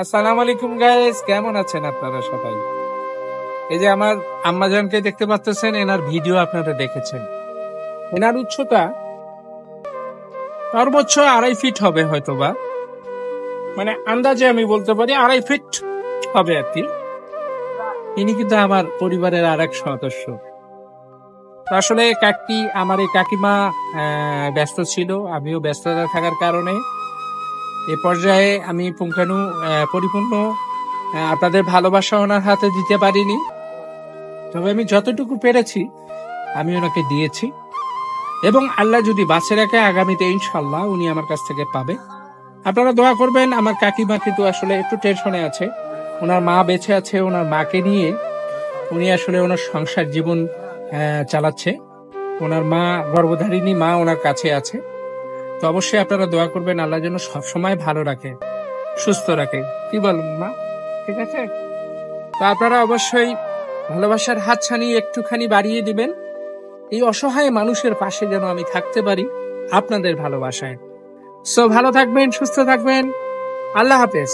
আসসালামু আলাইকুম গাইস, কেমন আছেন আপনারা সবাই? এই যে আমার আম্মাজানকে দেখতে পাচ্ছেন, এনার ভিডিও আপনারা দেখেছেন। এনার উচ্চতা সর্বোচ্চ 2.5 ফিট হবে হয়তোবা, মানে আন্দাজে আমি বলতে পারি 2.5 ফিট হবে আর কি। ইনি কিন্তু আমার পরিবারের আরেক সদস্য। তো আসলে আমার এই কাকিমা ব্যস্ত ছিল, আমিও ব্যস্ততা থাকার কারণে এ পর্যায়ে আমি পরিপূর্ণ আপনাদের ভালোবাসা ওনার হাতে দিতে পারিনি। তবে আমি যতটুকু পেরেছি আমি ওনাকে দিয়েছি, এবং আল্লাহ যদি বাঁচে রাখে আগামীতে ইনশাল্লাহ উনি আমার কাছ থেকে পাবে। আপনারা দোয়া করবেন। আমার কাকিমা কিন্তু আসলে একটু টেনশনে আছে, ওনার মা বেঁচে আছে, ওনার মাকে নিয়ে উনি আসলে ওনার সংসার জীবন চালাচ্ছে। ওনার মা, গর্ভধারিণী মা ওনার কাছে আছে। তো অবশ্যই আপনারা দোয়া করবেন আল্লাহ যেন সবসময় ভালো রাখে, সুস্থ রাখে। কি বলেন মা? ঠিক আছে। তো আপনারা অবশ্যই ভালোবাসার হাতছানি একটুখানি বাড়িয়ে দিবেন। এই অসহায় মানুষের পাশে যেন আমি থাকতে পারি আপনাদের ভালোবাসায়। সো ভালো থাকবেন, সুস্থ থাকবেন। আল্লাহ হাফেজ।